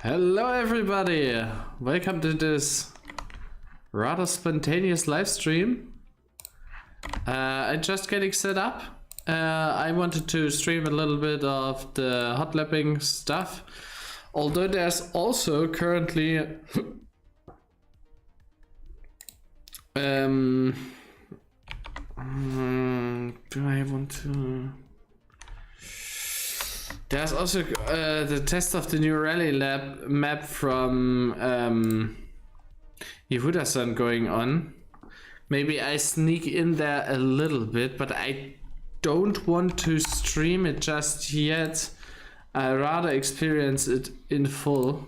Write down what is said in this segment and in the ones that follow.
Hello everybody! Welcome to this rather spontaneous live stream. I'm just getting set up. I wanted to stream a little bit of the Hotlapping stuff. Although there's also currently do I want to... There's also the test of the new rally lab map from Yehuda-san going on. Maybe I sneak in there a little bit, but I don't want to stream it just yet. I rather experience it in full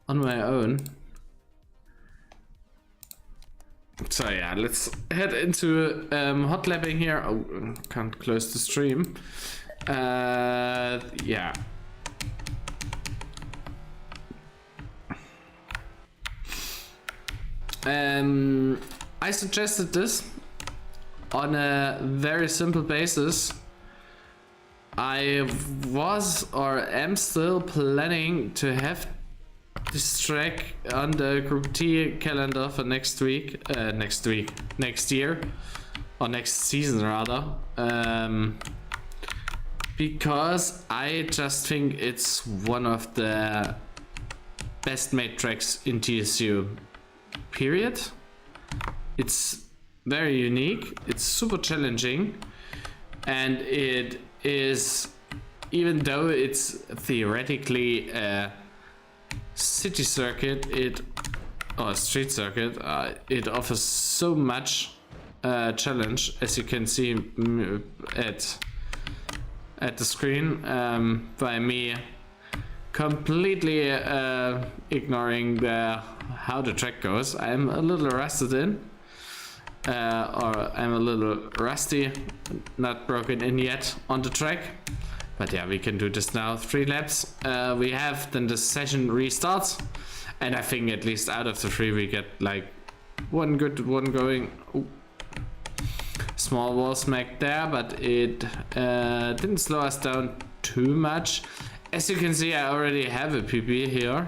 on my own. So yeah, let's head into Hotlapping here. Oh, can't close the stream. Yeah. I suggested this on a very simple basis. I was or am still planning to have this track on the GrT calendar for next year, or next season rather. Because I just think it's one of the best made tracks in TSU, period. It's very unique, it's super challenging, and it is, even though it's theoretically a city circuit, or a street circuit, it offers so much challenge, as you can see at the screen, by me completely ignoring how the track goes. I'm a little rusted in, or I'm a little rusty, not broken in yet on the track. But yeah, we can do this now. 3 laps we have, then the session restarts, and I think at least out of the 3 we get like one good one going. Ooh. Small wall smack there, but it didn't slow us down too much. As you can see, I already have a PB here,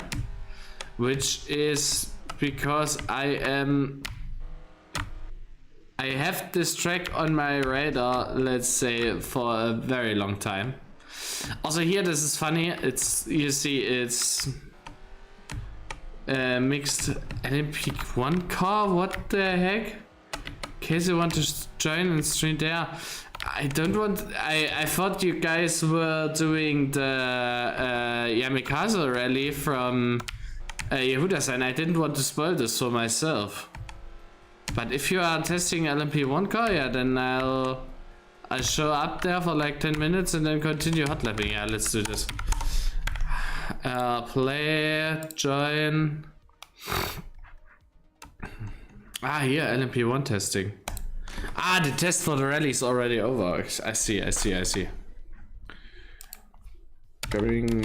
which is because I have this track on my radar, let's say, for a very long time. Also here, this is funny, you see it's mixed LMP1 car, what the heck? In case you want to join and stream there, I thought you guys were doing the Yamikaze rally from Yehuda-san. I didn't want to spoil this for myself. But if you are testing LMP1 car, yeah, then I'll show up there for like 10 minutes and then continue Hotlapping. Yeah, let's do this. Play, join. Ah, here, LMP1 testing. Ah, the test for the rally is already over. I see. Going.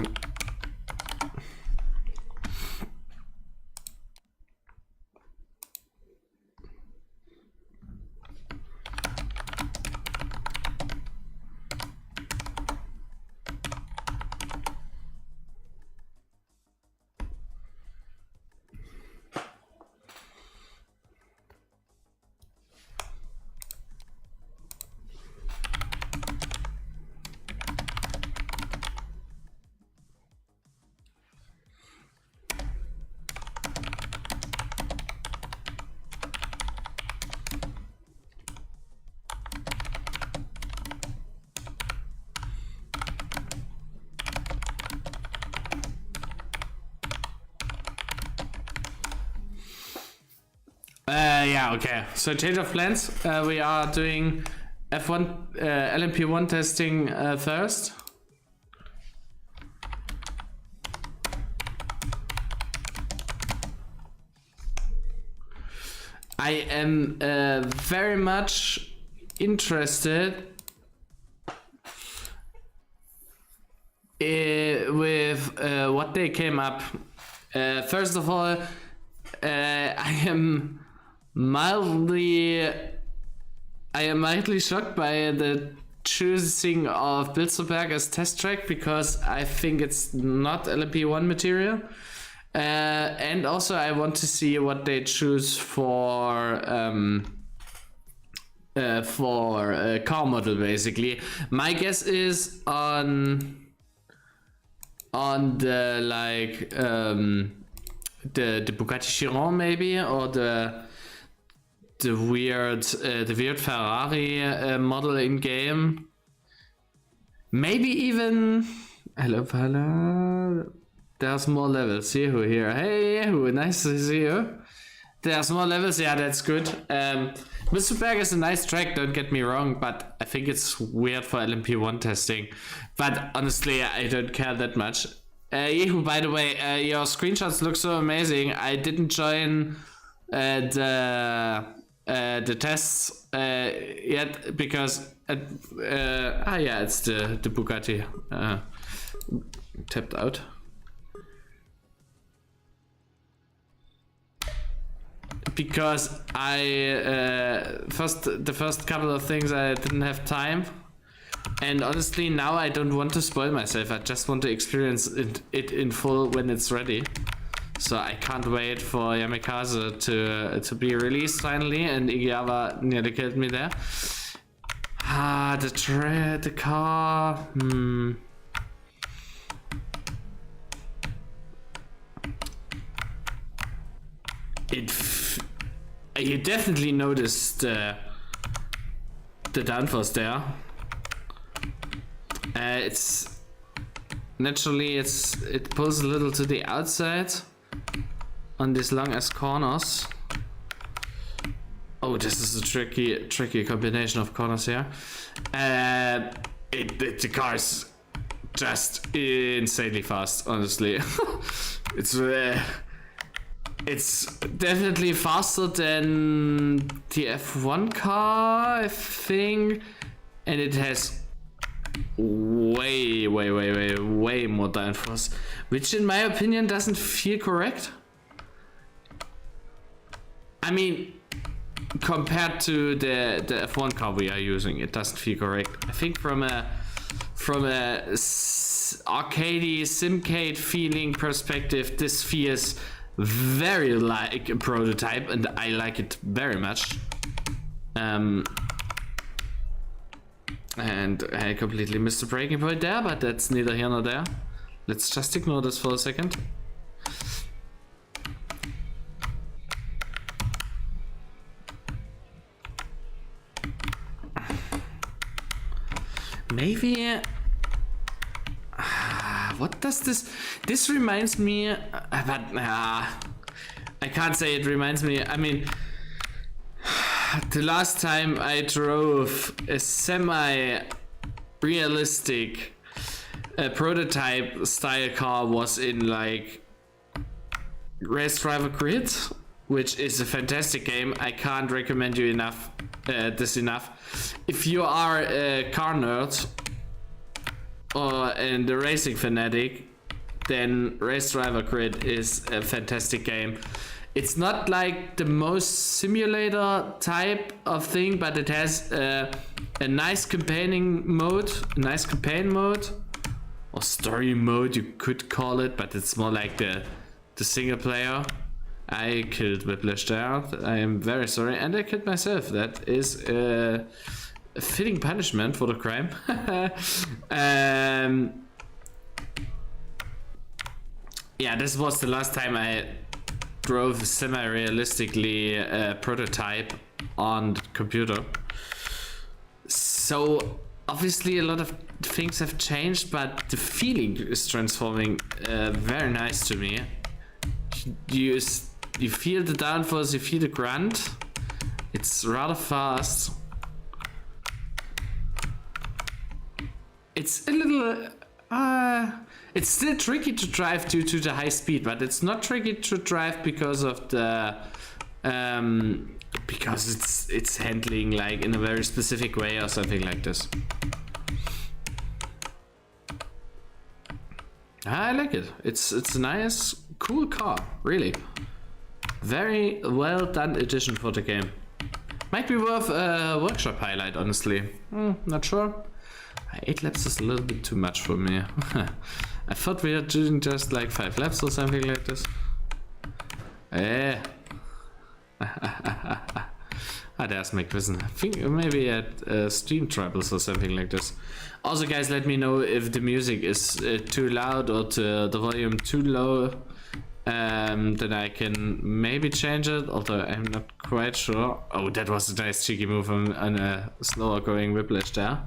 Yeah, okay. So change of plans. We are doing F1 LMP1 testing first. I am very much interested with what they came up. First of all, I am mildly shocked by the choosing of Bilderberg as test track because I think it's not LMP1 material. And also I want to see what they choose for car model basically. My guess is on the like the Bugatti Chiron maybe, or the weird Ferrari model in game. Maybe even hello. There's more levels. Yehu here. Hey Yehu, nice to see you. There's more levels, yeah, that's good. Mr. Berg is a nice track, don't get me wrong, but I think it's weird for LMP1 testing. But honestly, I don't care that much. Yehu, by the way, your screenshots look so amazing. I didn't join the tests yet because yeah, it's the Bugatti tapped out. Because the first couple of things I didn't have time, and honestly now I don't want to spoil myself. I just want to experience it in full when it's ready. So I can't wait for Yamikaze to be released finally, and Igiava nearly killed me there. The car. You definitely noticed the downforce there. It's naturally it pulls a little to the outside on these long ass corners. Oh, this is a tricky combination of corners here. The car is just insanely fast, honestly. It's definitely faster than the F1 car, I think, and it has way more downforce, which in my opinion doesn't feel correct. I mean, compared to the F1 car we are using, it doesn't feel correct. I think from a arcadey simcade feeling perspective, this feels very like a prototype, and I like it very much. And I completely missed the breaking point there, but that's neither here nor there. Let's just ignore this for a second. Maybe what does this reminds me, but I can't say it reminds me. I mean, the last time I drove a semi-realistic prototype style car was in like Race Driver Grid, which is a fantastic game. I can't recommend you enough if you are a car nerd and a racing fanatic, then Race Driver Grid is a fantastic game. It's not like the most simulator type of thing, but it has a nice campaign mode, or story mode you could call it, but it's more like the single player. I killed Whiplash there. I am very sorry, and I killed myself. That is a fitting punishment for the crime. Yeah, this was the last time I drove semi-realistically prototype on the computer. So obviously a lot of things have changed, but the feeling is transforming very nice to me. You feel the downforce, you feel the grunt. It's rather fast. It's a little it's still tricky to drive due to the high speed, but it's not tricky to drive because of the because it's handling like in a very specific way or something like this. I like it. It's a nice, cool car, really. Very well done addition for the game. Might be worth a workshop highlight, honestly. Not sure. 8 laps is a little bit too much for me. I thought we were doing just like 5 laps or something like this. Eh. There's McVison. I think maybe at stream troubles or something like this. Also, guys, let me know if the music is too loud or the volume too low. Then I can maybe change it, although I'm not quite sure. Oh, that was a nice cheeky move on a slower going whiplash there.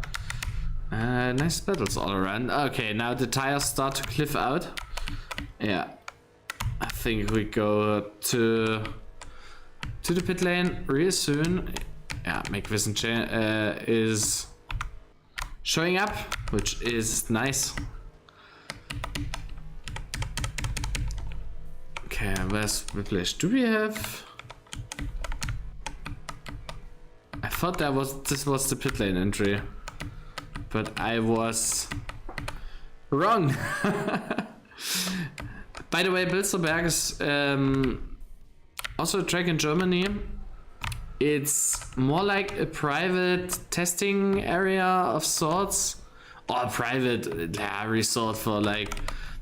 Nice pedals all around. Okay, now the tires start to cliff out. Yeah, I think we go to the pit lane real soon. Yeah, McVison is showing up, which is nice. Okay, where's whiplash? Do we have? I thought this was the pit lane entry, but I was wrong. By the way, Bilsterberg is also a track in Germany. It's more like a private testing area of sorts, or a private resort for like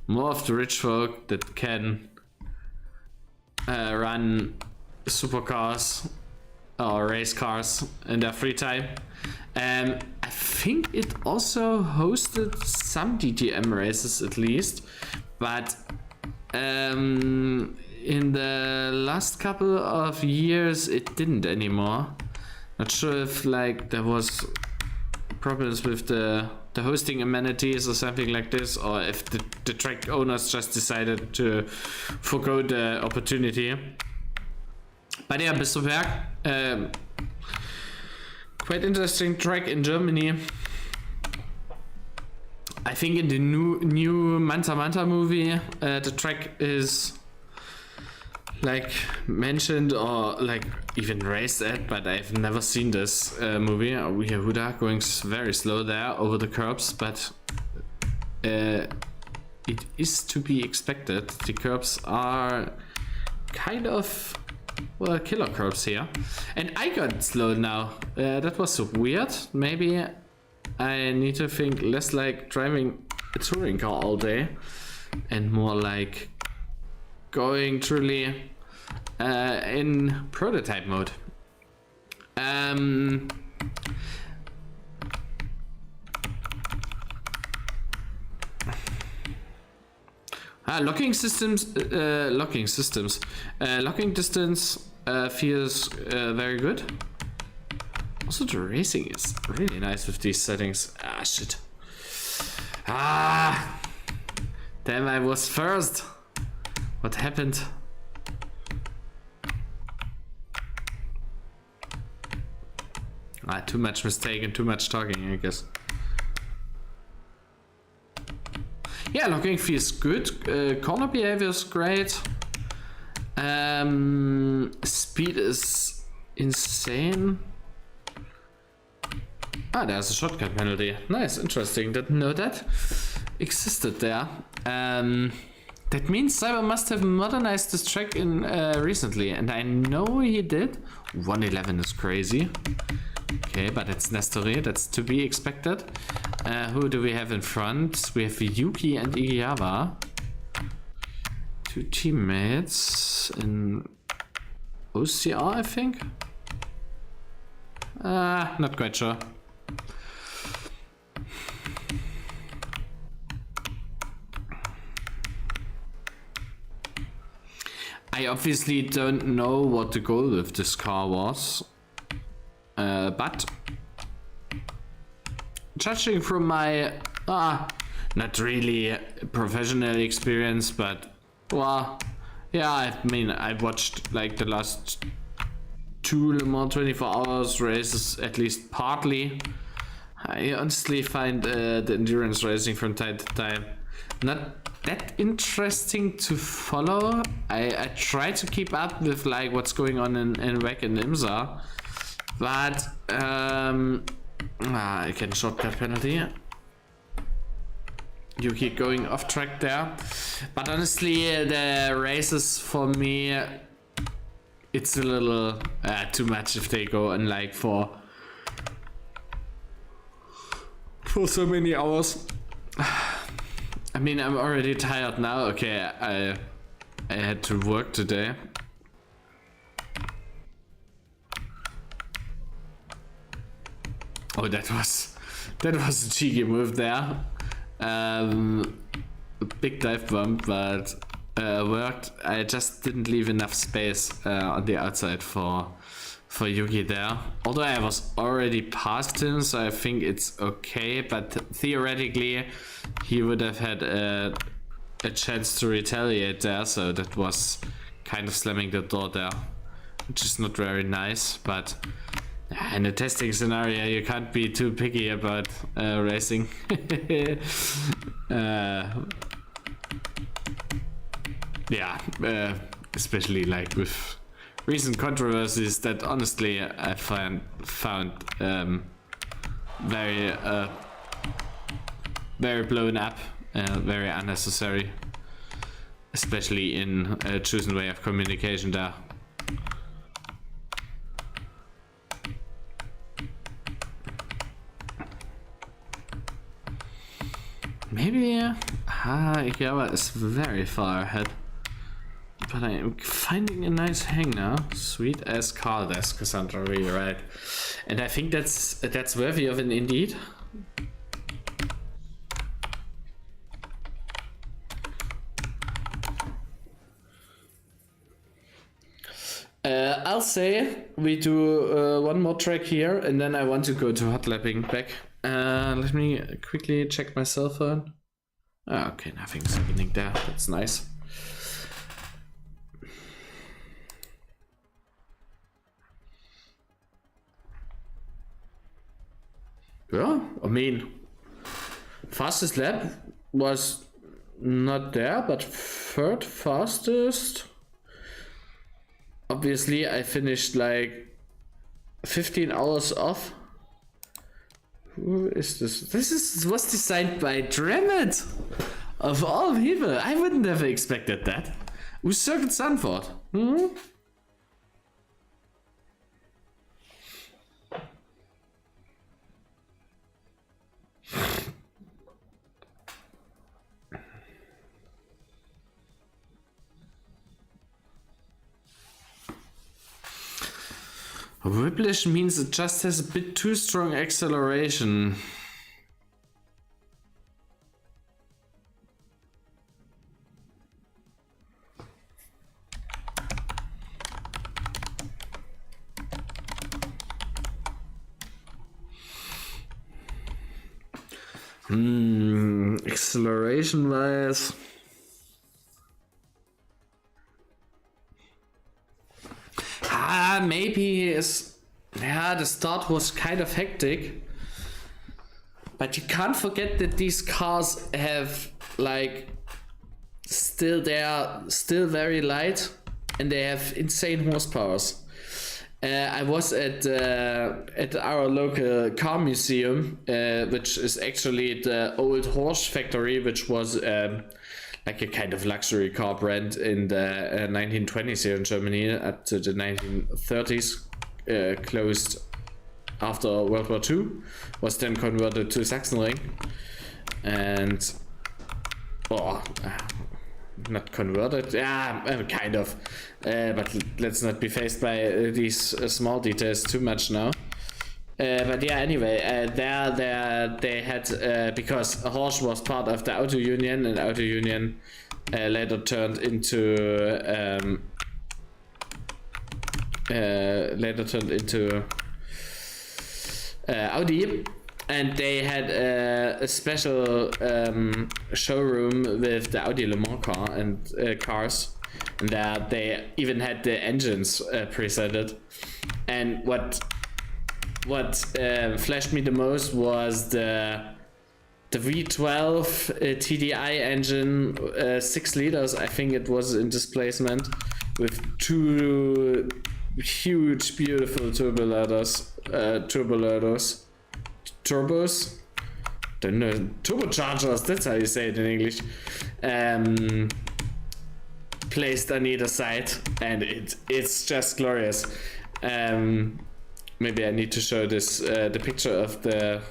more of the rich folk that can run supercars or race cars in their free time. I think it also hosted some DTM races at least, but in the last couple of years it didn't anymore. Not sure if like there was problems with the hosting amenities or something like this, or if the track owners just decided to forgo the opportunity. But yeah, Bisselberg, quite interesting track in Germany. I think in the new Manta Manta movie, the track is like mentioned or like even raced at, but I've never seen this movie. We hear Huda going very slow there over the curbs, but it is to be expected. The curbs are kind of, well, killer curbs here. And I got slowed now. That was so weird. Maybe I need to think less like driving a touring car all day and more like going truly in prototype mode. Locking distance feels very good. Also, the racing is really nice with these settings. Shit. Damn, I was first. What happened? Too much mistake and too much talking, I guess. Yeah, locking feels good. Corner behavior is great. Speed is insane. There's a shortcut penalty. Nice, interesting. Didn't know that existed there. That means Cyber must have modernized this track in recently, and I know he did. 111 is crazy. Okay, but it's Nestori, that's to be expected. Who do we have in front? We have Yuki and Igiyawa. Two teammates in OCR, I think. Not quite sure. I obviously don't know what the goal with this car was. But judging from my not really professional experience, but well, yeah, I mean, I watched like the last 2 Le Mans 24 hours races at least partly. I honestly find the endurance racing from time to time not that interesting to follow. I try to keep up with like what's going on in WEC and IMSA. But I can shortcut penalty. You keep going off track there. But honestly, the races for me, it's a little too much if they go and like for for so many hours. I mean, I'm already tired now. Okay, I had to work today. Oh, that was a cheeky move there. Big dive bump, but worked. I just didn't leave enough space on the outside for Yugi there. Although I was already past him, so I think it's okay. But theoretically, he would have had a chance to retaliate there. So that was kind of slamming the door there, which is not very nice. But in a testing scenario, you can't be too picky about racing. Yeah, especially like with recent controversies that honestly I found very blown up, very unnecessary, especially in a chosen way of communication there. Maybe Igawa is very far ahead. But I am finding a nice hang now. Sweet as car desk, Cassandra, really right. And I think that's worthy of an indeed. I'll say we do one more track here, and then I want to go to Hotlapping back. Let me quickly check my cell phone. Oh, okay, nothing's happening there. That's nice. Yeah, I mean, fastest lap was not there, but third fastest. Obviously, I finished like 15 hours off. Who is this? This was designed by Dremet, of all people. I wouldn't have expected that. Who's Circuit Sanford? Whiplash means it just has a bit too strong acceleration. Acceleration wise. Maybe the start was kind of hectic, but you can't forget that these cars have like still very light, and they have insane horsepowers. I was at our local car museum, which is actually the old Horsch factory, which was like a kind of luxury car brand in the 1920s here in Germany up to the 1930s, closed after World War II, was then converted to Sachsenring, and not converted, yeah, kind of, but let's not be faced by these small details too much now. But yeah, anyway, there they had, because Horsch was part of the Auto Union, and Auto Union later turned into Audi, and they had a special showroom with the Audi Le Mans car and cars, and they even had the engines presented. And what flashed me the most was the V12 TDI engine, 6 liters, I think it was in displacement, with 2 huge, beautiful turbos, don't know, turbochargers, that's how you say it in English, placed on either side, and it's just glorious. Maybe I need to show this the picture of the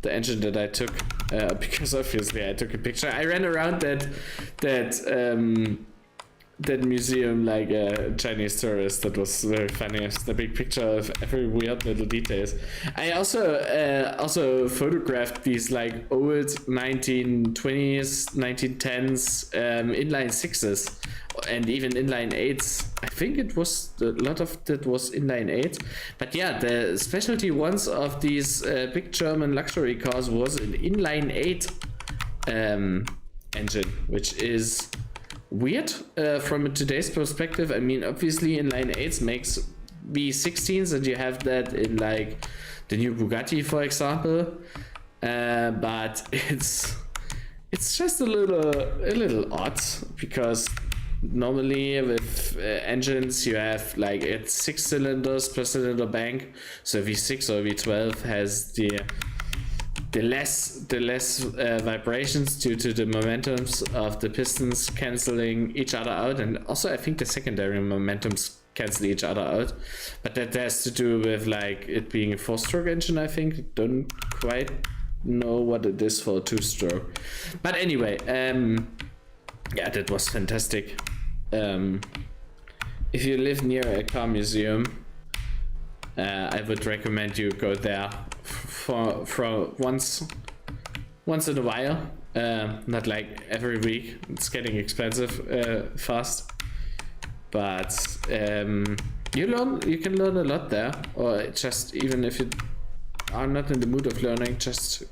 the engine that I took, because obviously I took a picture. I ran around that museum like a Chinese tourist. That was very funny. I snapped a picture of every weird little details. I also photographed these like old 1920s, 1910s inline sixes and even inline eights. I think it was a lot of that was inline eight, but yeah, the specialty ones of these big German luxury cars was an inline eight engine, which is weird from today's perspective. I mean, obviously inline 8s makes V16s, and you have that in like the new Bugatti, for example, but it's just a little odd, because normally with engines you have like it's 6 cylinders per cylinder bank, so V6 or V12 has the less vibrations due to the momentums of the pistons canceling each other out, and also I think the secondary momentums cancel each other out, but that has to do with like it being a 4-stroke engine. I think, don't quite know what it is for a 2-stroke, but anyway, yeah, that was fantastic. If you live near a car museum, I would recommend you go there for once in a while, not like every week. It's getting expensive fast, but you can learn a lot there, or just even if you are not in the mood of learning, just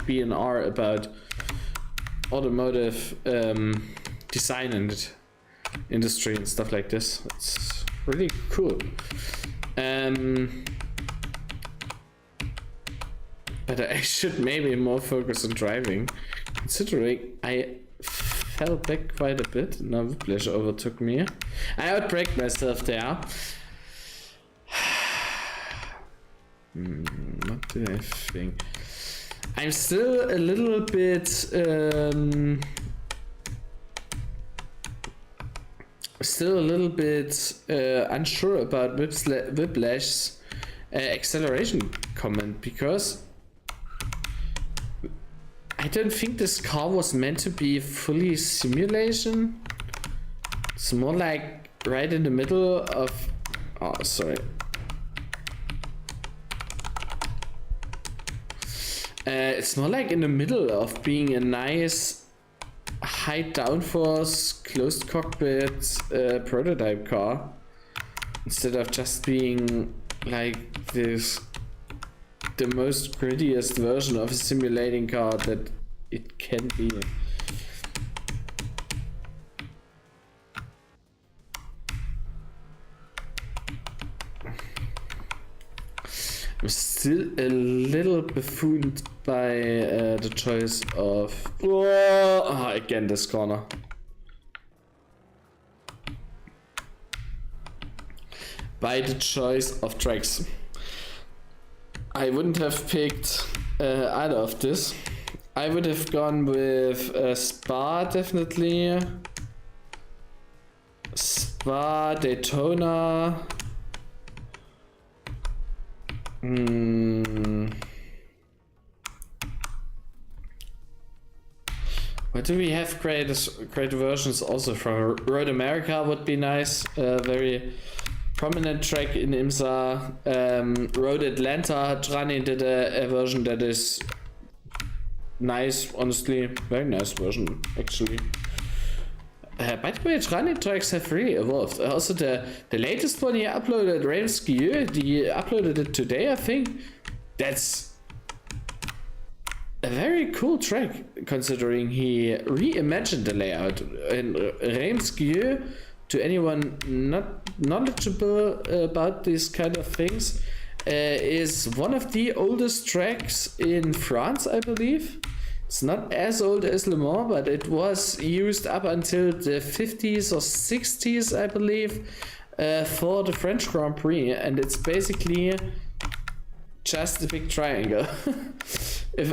be in awe about automotive design and industry and stuff like this. It's really cool. But I should maybe more focus on driving, considering I fell back quite a bit. Now Whiplash overtook me. I outbraked myself there. What do I think? I'm still a little bit unsure about Whiplash's acceleration comment, because I don't think this car was meant to be fully simulation. It's more like right in the middle of... Oh, sorry. It's more like in the middle of being a nice high downforce, closed cockpit prototype car, instead of just being like this, the most grittiest version of a simulating car that it can be. I'm still a little buffooned by the choice of... Oh, again this corner. By the choice of tracks. I wouldn't have picked either of this. I would have gone with Spa, definitely. Spa, Daytona. What do we have? Great versions also from Road America would be nice. Very prominent track in IMSA. Road Atlanta, Trani did a version that is nice, honestly. Very nice version, actually. By the way, Trani tracks have really evolved. Also, the latest one he uploaded, Ramskieu, he uploaded it today, I think. That's a very cool track, considering he reimagined the layout. And Ramskieu, to anyone not knowledgeable about these kind of things, is one of the oldest tracks in France, I believe. It's not as old as Le Mans, but it was used up until the 50s or 60s, I believe, for the French Grand Prix, and it's basically just a big triangle. if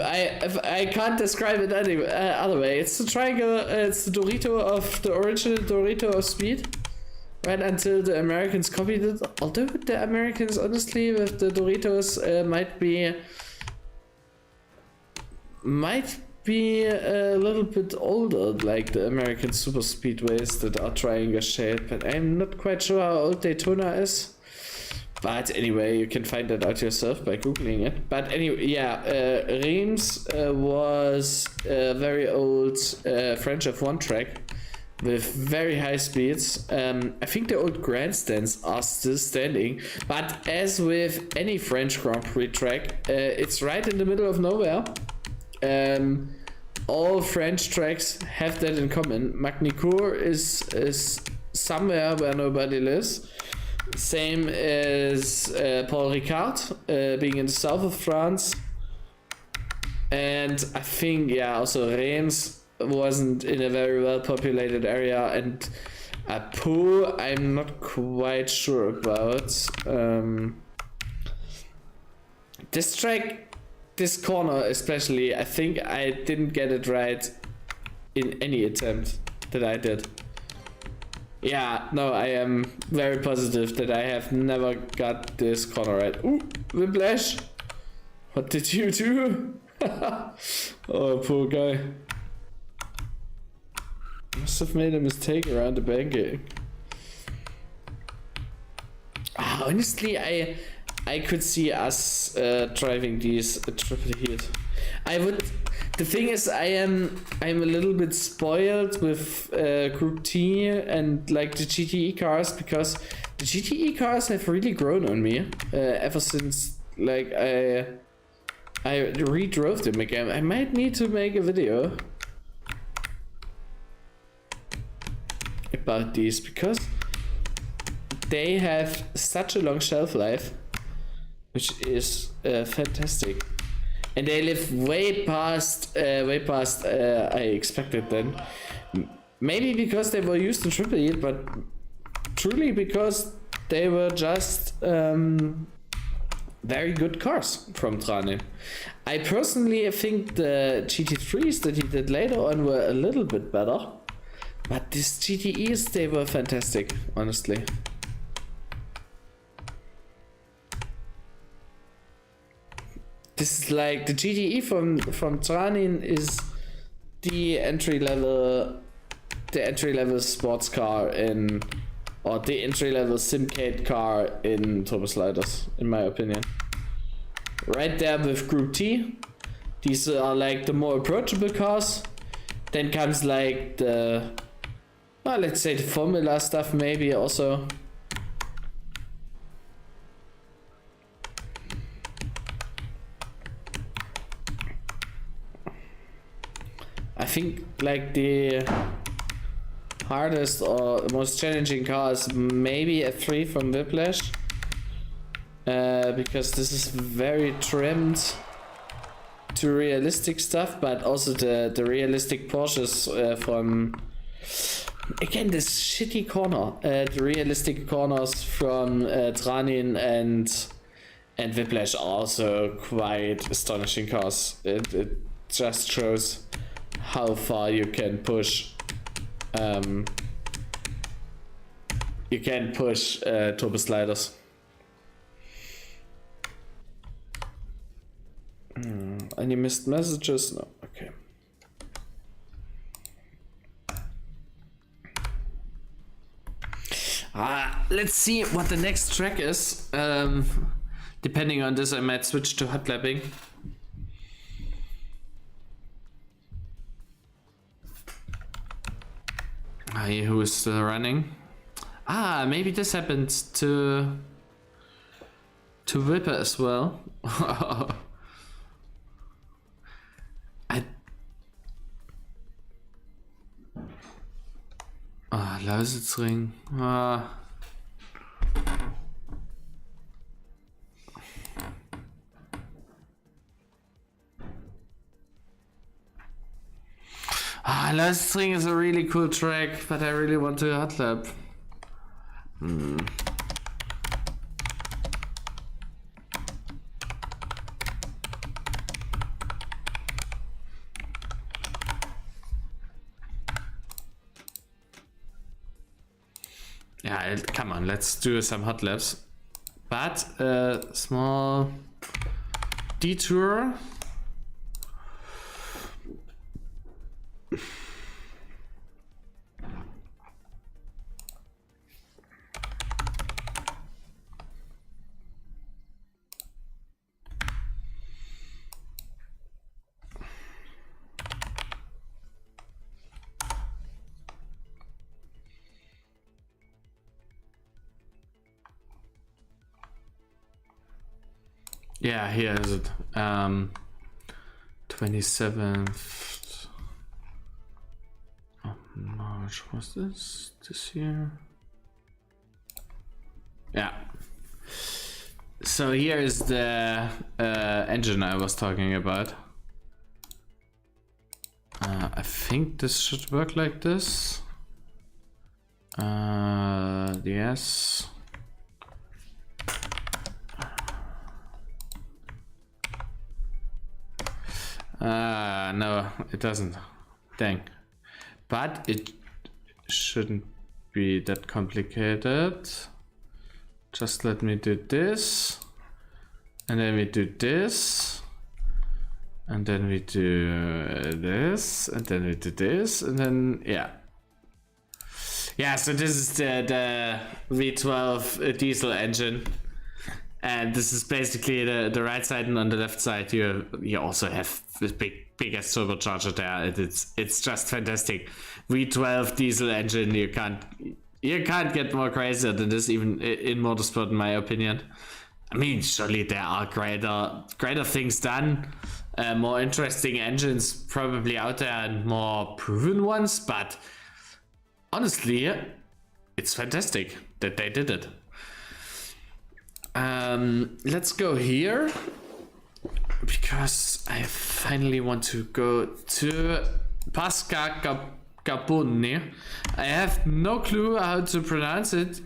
I can't describe it any other way, it's the triangle. It's the Dorito of the original Dorito of speed, right until the Americans copied it. Although the Americans, honestly, with the Doritos might be might be a little bit older, like the American super speedways that are triangle shaped, but I'm not quite sure how old Daytona is. But anyway, you can find that out yourself by googling it. But anyway, yeah, Reims was a very old French F1 track with very high speeds. I think the old grandstands are still standing, but as with any French Grand Prix track, it's right in the middle of nowhere. All French tracks have that in common. Magny-Cours is somewhere where nobody lives. Same as Paul Ricard, being in the south of France. And I think, yeah, also Reims wasn't in a very well populated area, and Pau I'm not quite sure about. This track, this corner especially, I think I didn't get it right in any attempt that I did. Yeah, no, I am very positive that I have never got this corner right. Ooh, Whiplash! What did you do? Oh, poor guy. Must have made a mistake around the banking. Honestly, I could see us driving these triple heat. I would. The thing is, I'm a little bit spoiled with Group T and like the GTE cars, because the GTE cars have really grown on me ever since like I redrove them again. I might need to make a video about these because they have such a long shelf life, which is fantastic. And they live way past I expected then. Maybe because they were used in Triple E, but truly because they were just very good cars from Trane. I personally think the GT3s that he did later on were a little bit better, but these GTEs, they were fantastic, honestly. This is like the GTE from Tranin is the entry level sports car in, or the entry level Simcade car in Turbo Sliders, in my opinion. Right there with Group T. These are like the more approachable cars. Then comes like the, well, let's say the Formula stuff maybe also. I think like the hardest or most challenging car is maybe a 3 from Whiplash, because this is very trimmed to realistic stuff, but also the realistic Porsches from, again, this shitty corner, the realistic corners from Tranin and Whiplash are also quite astonishing cars. It just shows how far you can push turbo sliders. Any missed messages? No. Okay. Let's see what the next track is. Depending on this, I might switch to Hotlapping. Who is still running? Maybe this happened to Whipper as well. Lausitzring. Lausitzring is a really cool track, but I really want to hot lap. Yeah, come on, let's do some hot laps. But small detour. Yeah, here is it. 27th of March. Was this year? Yeah. So here is the engine I was talking about. I think this should work like this. Yes. No, it doesn't. Dang. But it shouldn't be that complicated. Just let me do this. And then we do this. And then we do this. And then we do this. And then, yeah. Yeah, so this is the V12 diesel engine. And this is basically the right side, and on the left side you also have this biggest turbocharger there. It's just fantastic. V12 diesel engine, you can't get more crazier than this, even in motorsport, in my opinion. I mean, surely there are greater things done, more interesting engines probably out there, and more proven ones. But honestly, it's fantastic that they did it. Let's go here, because I finally want to go to Paska Kaupunni. I have no clue how to pronounce it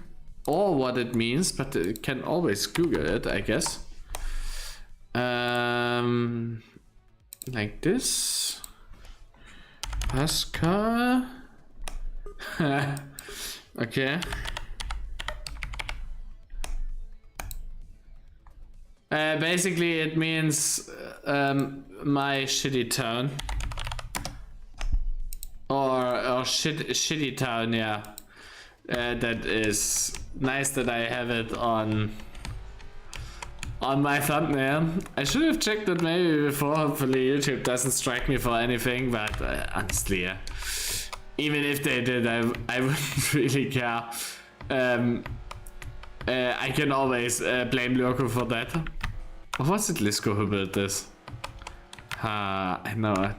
or what it means, but I can always Google it, I guess. Like this. Paska. Okay. Basically it means my shitty town, or shitty town, yeah. That is nice that I have it on my thumbnail. I should have checked it maybe before. Hopefully YouTube doesn't strike me for anything, but honestly, yeah. Even if they did, I wouldn't really care. I can always blame Lurko for that. Or was it Lisko who built this? I know,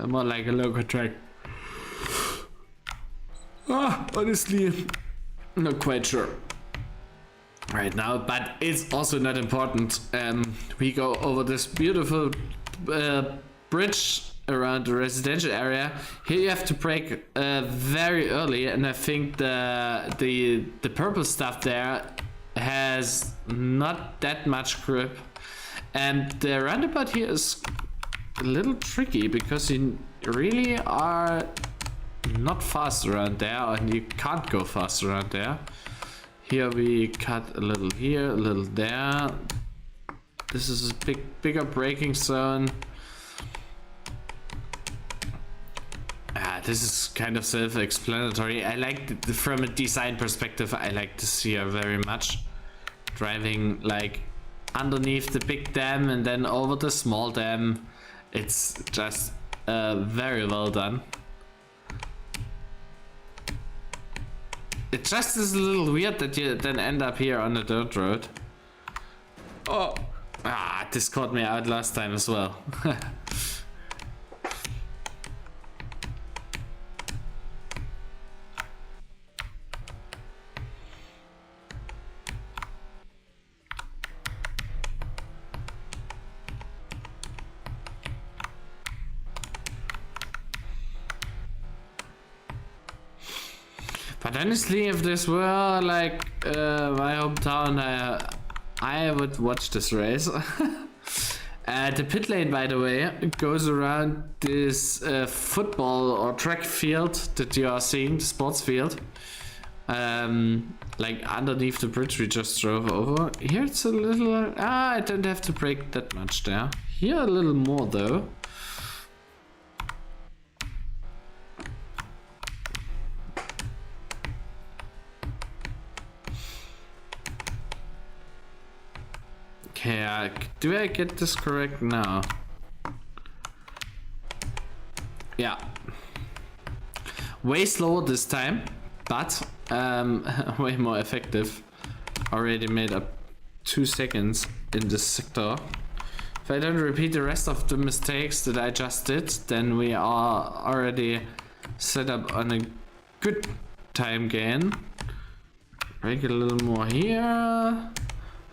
more like a Lurko track. Honestly, not quite sure right now, but it's also not important. We go over this beautiful bridge around the residential area. Here you have to brake very early, and I think the purple stuff there has not that much grip, and the roundabout here is a little tricky because you really are not fast around there, and you can't go fast around there. Here we cut a little here, a little there. This is a bigger braking zone. This is kind of self-explanatory. I like from a design perspective, I like this here very much. Driving like underneath the big dam and then over the small dam. It's just very well done. It just is a little weird that you then end up here on the dirt road. Oh, this caught me out last time as well. But honestly, if this were like my hometown, I would watch this race. The pit lane, by the way, goes around this football or track field that you are seeing, the sports field. Like underneath the bridge we just drove over. Here it's a little... I don't have to brake that much there. Here a little more though. Okay, do I get this correct now? Yeah. Way slower this time, but way more effective. Already made up 2 seconds in this sector. If I don't repeat the rest of the mistakes that I just did, then we are already set up on a good time gain. Break a little more here.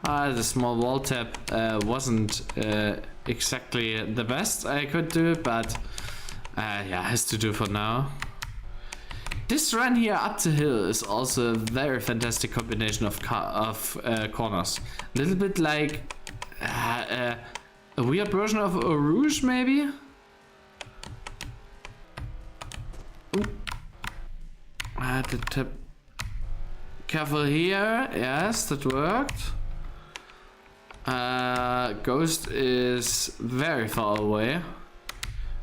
The small wall tap wasn't exactly the best I could do, but yeah, has to do for now. This run here up the hill is also a very fantastic combination of corners. A little bit like a weird version of a Rouge, maybe? The tip. Careful here. Yes, that worked. Ghost is very far away.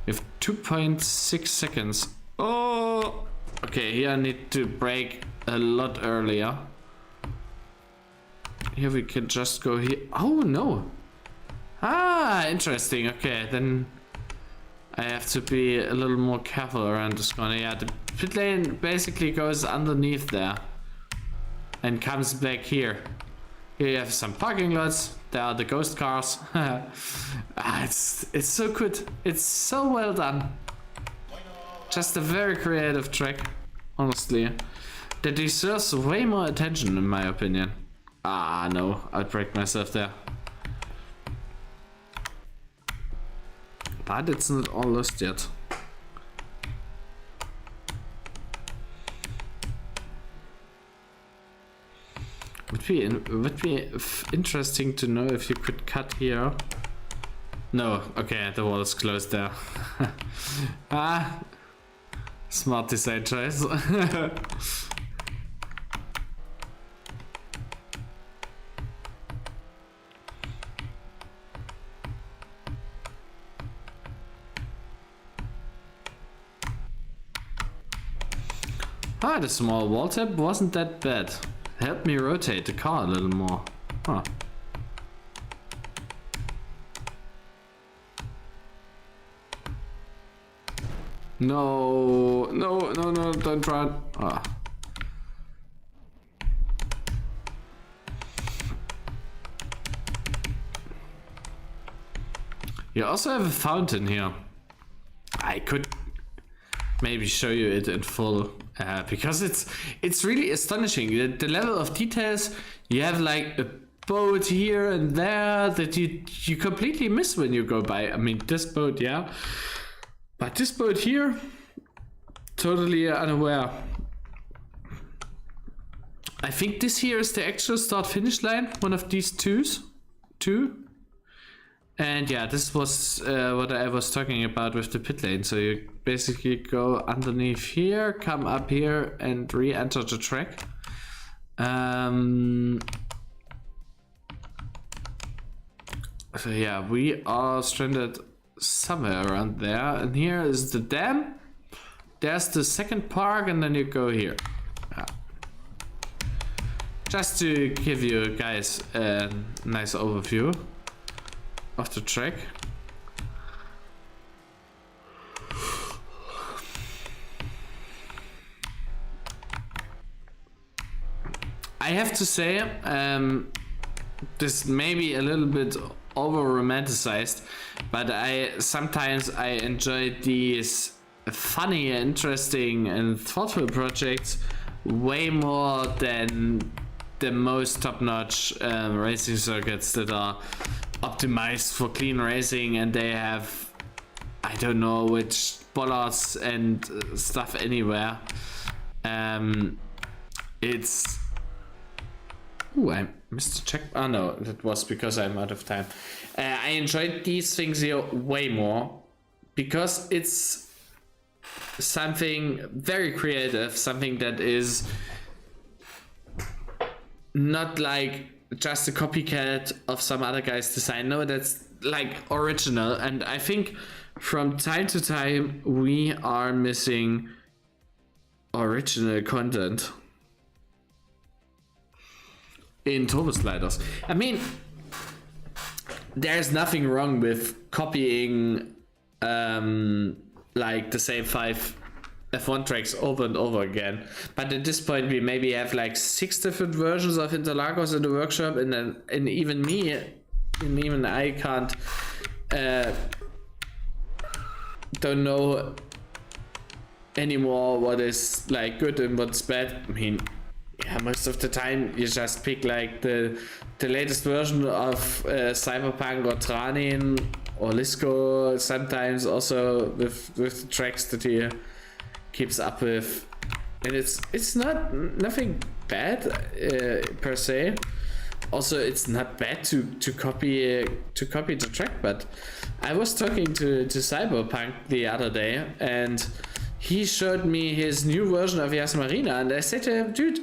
We have 2.6 seconds. Oh! Okay, here I need to break a lot earlier. Here we can just go here. Oh no! Ah, interesting. Okay, then I have to be a little more careful around this corner. Yeah, the pit lane basically goes underneath there and comes back here. Here you have some parking lots. There are the ghost cars. It's so good. It's so well done. Just a very creative track, honestly, that deserves way more attention in my opinion. Ah no, I'll break myself there. But it's not all lost yet. Would be interesting to know if you could cut here. No, okay, the wall is closed there. Smart design choice. The small wall tap wasn't that bad. Helped me rotate the car a little more. Huh. No, don't try it. You also have a fountain here. I could maybe show you it in full because it's really astonishing. The level of details. You have like a boat here and there that you completely miss when you go by. I mean, this boat, yeah. But this boat here, totally unaware. I think this here is the actual start-finish line, one of these two. And yeah, this was what I was talking about with the pit lane. So you basically go underneath here, come up here and re-enter the track. So yeah, we are stranded somewhere around there, and here is the dam. There's the second park, and then you go here. Just to give you guys a nice overview of the track. I have to say, this may be a little bit over romanticized, but sometimes I enjoy these funny, interesting and thoughtful projects way more than the most top-notch racing circuits that are optimized for clean racing and they have I don't know which bollards and stuff anywhere. It's I missed a check. Oh no, that was because I'm out of time. I enjoyed these things here way more because it's something very creative, something that is not like just a copycat of some other guy's design. No, that's like original. And I think from time to time we are missing original content in turbo sliders. I mean, there's nothing wrong with copying like the same 5 F1 tracks over and over again, but at this point we maybe have like 6 different versions of Interlagos in the workshop, and even me and even I can't don't know anymore what is like good and what's bad. I mean, yeah, most of the time you just pick like the latest version of Cyberpunk or Tranin or Lisco, sometimes also with the tracks that he keeps up with, and it's nothing bad per se. Also, it's not bad to copy the track, but I was talking to Cyberpunk the other day, and he showed me his new version of Yas Marina, and I said to him, dude,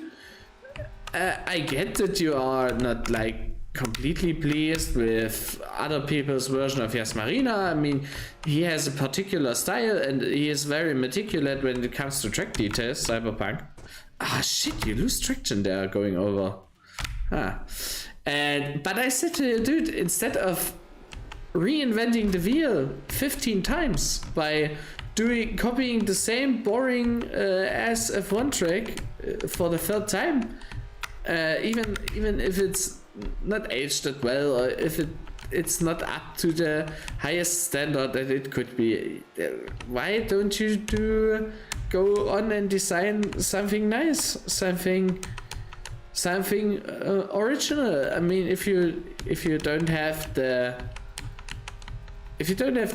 I get that you are not like completely pleased with other people's version of Yas Marina. I mean, he has a particular style and he is very meticulous when it comes to track details, Cyberpunk. Ah, shit, you lose traction there going over. But I said to you, dude, instead of reinventing the wheel 15 times by copying the same boring ass F1 track for the third time, even if it's not aged that well, or if it's not up to the highest standard that it could be, why don't you go on and design something nice, something original? I mean, if you don't have the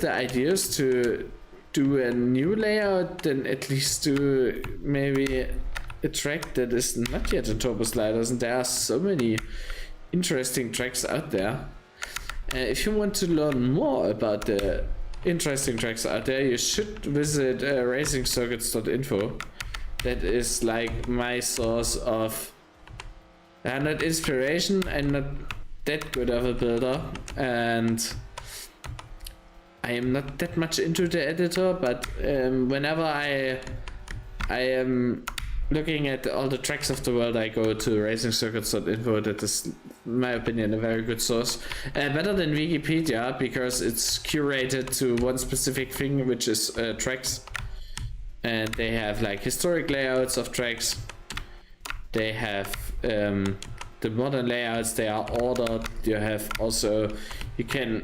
ideas to do a new layout, then at least do maybe a track that is not yet in Turbo Sliders, and there are so many interesting tracks out there. If you want to learn more about the interesting tracks out there, you should visit racingcircuits.info. That is like my source of not inspiration. I'm not that good of a builder, and I am not that much into the editor, but whenever I am looking at all the tracks of the world, I go to racingcircuits.info. That is, in my opinion, a very good source. Better than Wikipedia, because it's curated to one specific thing, which is tracks. And they have like historic layouts of tracks. They have the modern layouts, they are ordered. You have also, you can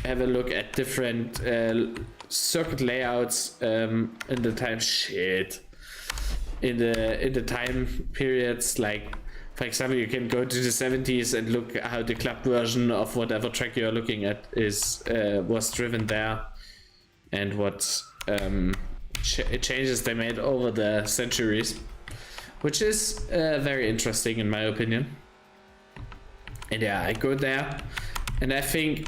have a look at different circuit layouts in the time in the time periods. Like, for example, you can go to the 70s and look how the club version of whatever track you're looking at was driven there, and what changes they made over the centuries, which is very interesting in my opinion. And yeah, I go there, and I think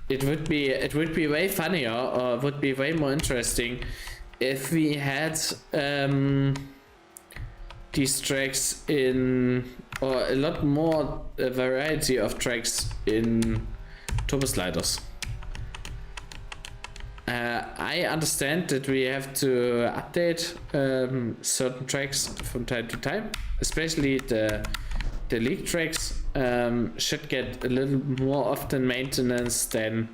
it would be way funnier, or would be way more interesting if we had these tracks in, or a lot more variety of tracks in Turbo Sliders. I understand that we have to update certain tracks from time to time, especially the league tracks should get a little more often maintenance than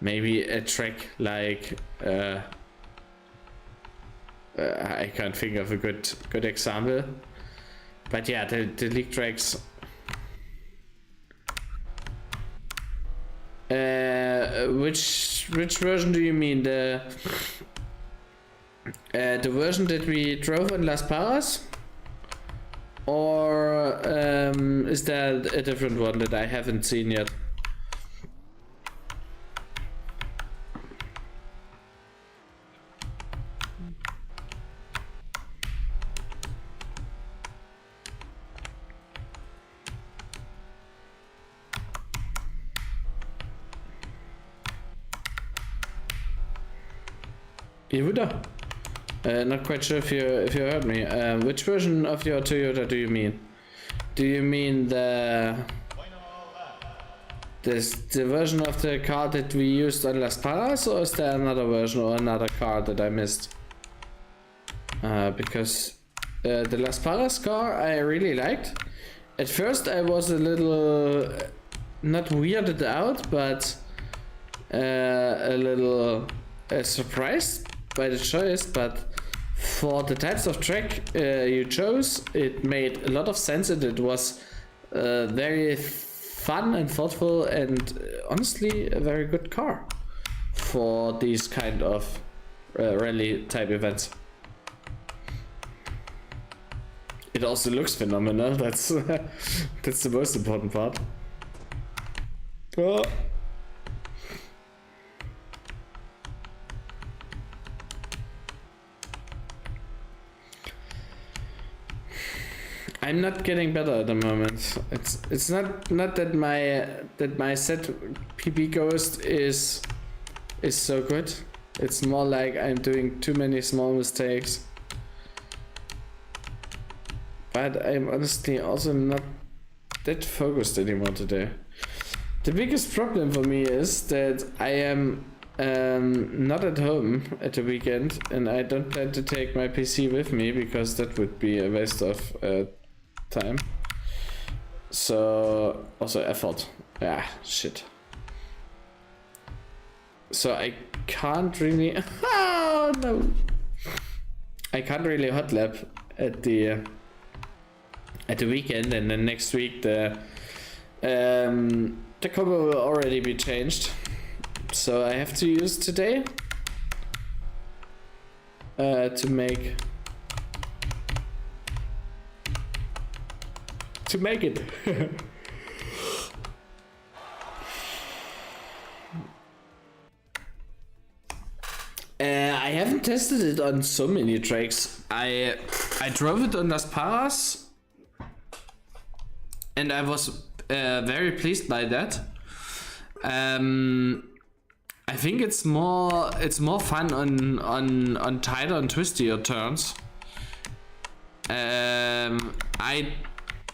maybe a track like I can't think of a good example, but yeah, the league tracks. Which version do you mean? The version that we drove in Las Palmas, or is there a different one that I haven't seen yet? Yehuda? Not quite sure if you heard me. Which version of your Toyota do you mean? Do you mean the version of the car that we used on Las Palmas, or is there another version or another car that I missed? Because the Las Palmas car I really liked. At first I was a little not weirded out, but a little surprised by the choice, but for the types of track you chose, it made a lot of sense, and it was very fun and thoughtful and honestly a very good car for these kind of rally type events. It also looks phenomenal. That's that's the most important part. Oh. I'm not getting better at the moment. It's not that my set PB Ghost is so good. It's more like I'm doing too many small mistakes. But I'm honestly also not that focused anymore today. The biggest problem for me is that I am not at home at the weekend, and I don't plan to take my PC with me because that would be a waste of time. So also effort. Ah, shit. So I can't really. Oh no! I can't really hot lap at the weekend, and then next week the combo will already be changed. So I have to use today to make it. I haven't tested it on so many tracks. I drove it on Las Parras, and I was very pleased by that. I think it's more fun on tighter and twistier turns. I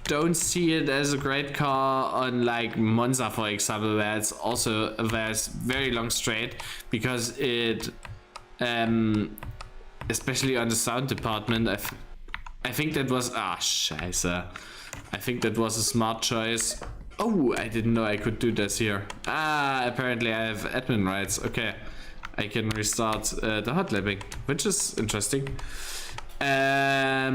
don't see it as a great car on like Monza, for example, where it's very long straight, because it especially on the sound department, I think that was scheiße. I think that was a smart choice. Oh, I didn't know I could do this here. Apparently I have admin rights. Okay, I can restart the Hotlapping, which is interesting. Where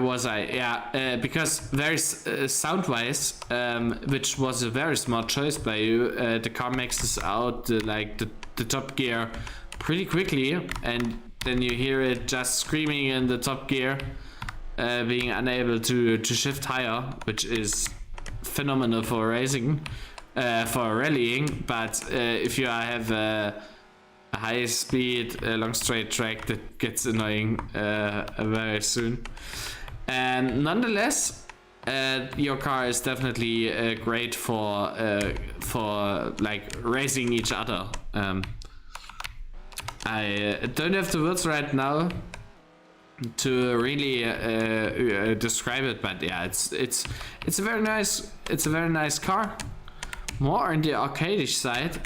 was I? Yeah, because very sound-wise, which was a very smart choice by you, the car maxes out the top gear pretty quickly, and then you hear it just screaming in the top gear, being unable to shift higher, which is phenomenal for racing, for rallying. But if you have a high speed long straight track, that gets annoying very soon. And nonetheless, your car is definitely great for like racing each other. I don't have the words right now to really describe it, but yeah, it's a very nice car, more on the arcadish side,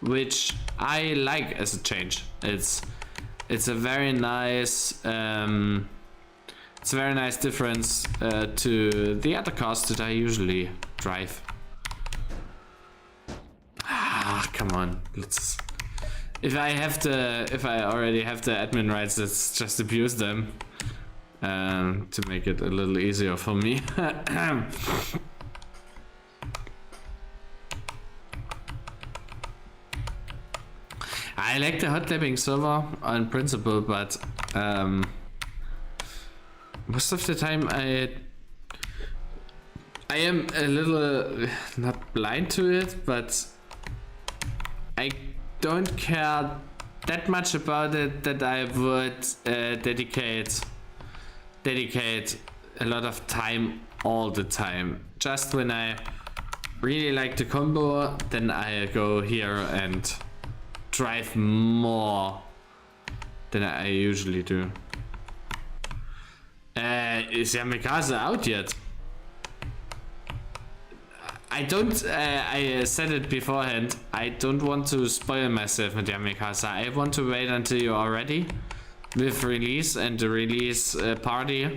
which I like as a change. It's a very nice difference to the other cars that I usually drive. Come on, let's. If I already have the admin rights, let's just abuse them to make it a little easier for me. I like the Hotlapping server on principle, but most of the time I am a little not blind to it, but I don't care that much about it that I would dedicate a lot of time all the time. Just when I really like the combo, then I go here and drive more than I usually do. Is Yamikaze out yet? I don't, I said it beforehand, I don't want to spoil myself with Yamikaze. I want to wait until you are ready with release and the release party,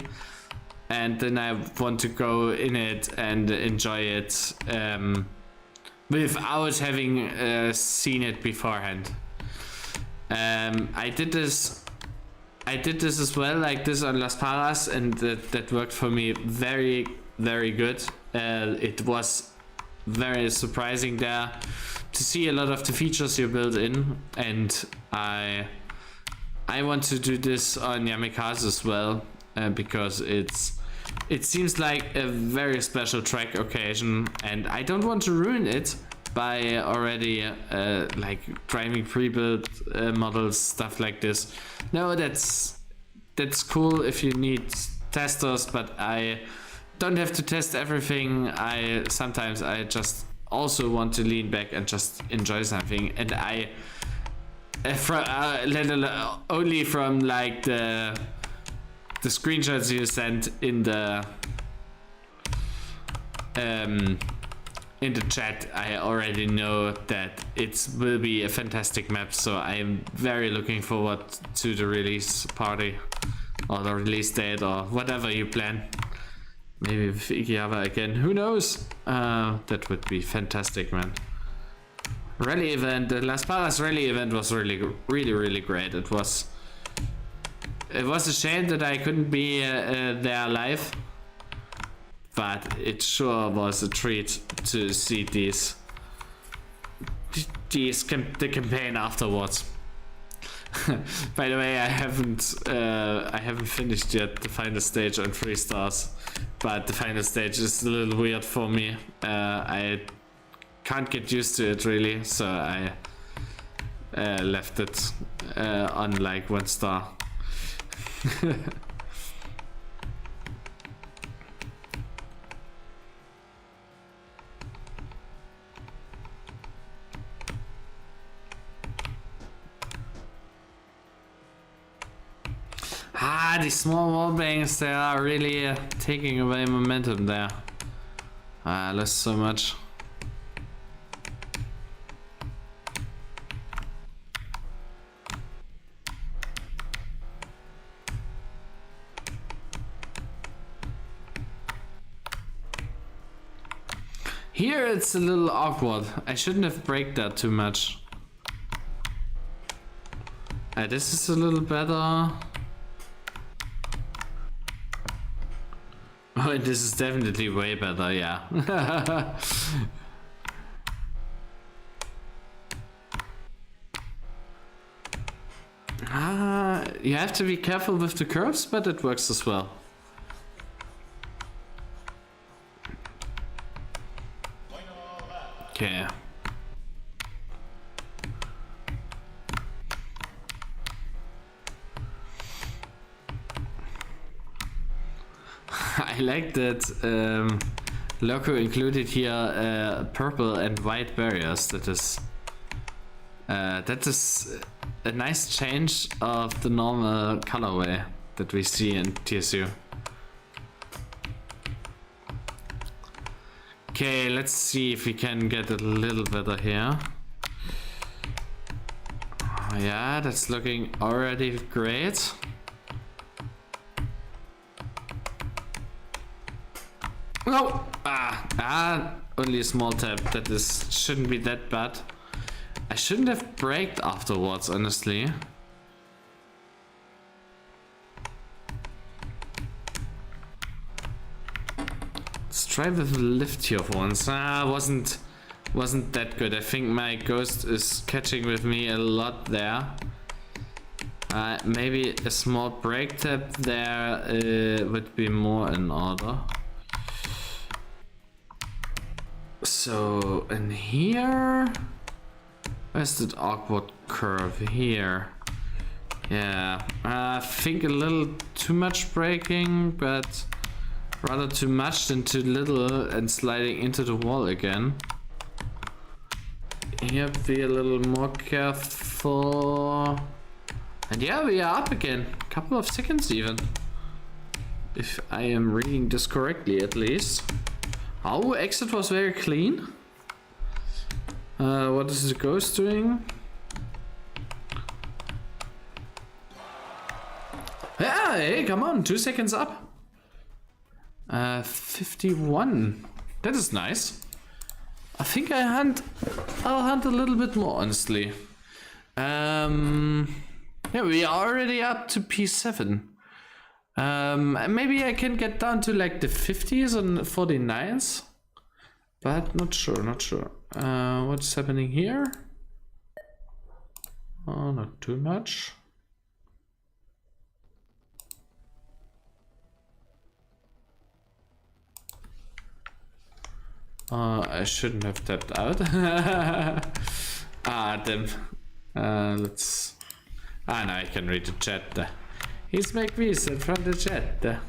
and then I want to go in it and enjoy it without having seen it beforehand. I did this as well, like this on Las Parras, and that worked for me very, very good. it was very surprising there to see a lot of the features you built in, and I want to do this on Yamikaze as well, because it seems like a very special track occasion, and I don't want to ruin it by already like driving pre-built models, stuff like this. No, that's cool if you need testers, but I don't have to test everything. Sometimes I just also want to lean back and just enjoy something, and only from like the screenshots you sent in the chat, I already know that it will be a fantastic map, so I am very looking forward to the release party or the release date or whatever you plan. Maybe with Ikiaba again, who knows? That would be fantastic, man. Rally event, the Las Palmas rally event was really great. It was a shame that I couldn't be there live, but it sure was a treat to see the campaign afterwards. By the way, I haven't finished yet the final stage on 3 stars, but the final stage is a little weird for me. I can't get used to it really, so I left it on like 1 star. These small wall bangs, they are really taking away momentum there. I lost so much. Here it's a little awkward. I shouldn't have braked that too much. This is a little better. Oh, and this is definitely way better, yeah. You have to be careful with the curves, but it works as well. Okay. I like that Loco included here purple and white barriers. That is a nice change of the normal colorway that we see in TSU. Okay, let's see if we can get a little better here. Oh, yeah, that's looking already great. No! Only a small tap. That shouldn't be that bad. I shouldn't have braked afterwards, honestly. Let's try with a lift here for once. Wasn't that good. I think my ghost is catching with me a lot there. Maybe a small brake tap there would be more in order. So, in here, where's that awkward curve? Here. Yeah, I think a little too much braking, but rather too much than too little and sliding into the wall again. Here, be a little more careful. And yeah, we are up again. A couple of seconds even. If I am reading this correctly, at least. Oh, exit was very clean. What is the ghost doing? Yeah, hey, come on, 2 seconds up. 51. That is nice. I think I'll hunt a little bit more, honestly. Yeah, we are already up to P7. Maybe I can get down to like the 50s and 49s, but not sure, not sure. What's happening here? Oh, not too much. I shouldn't have tapped out. Damn. Let's... now I can read the chat. He's McVincent from the chat.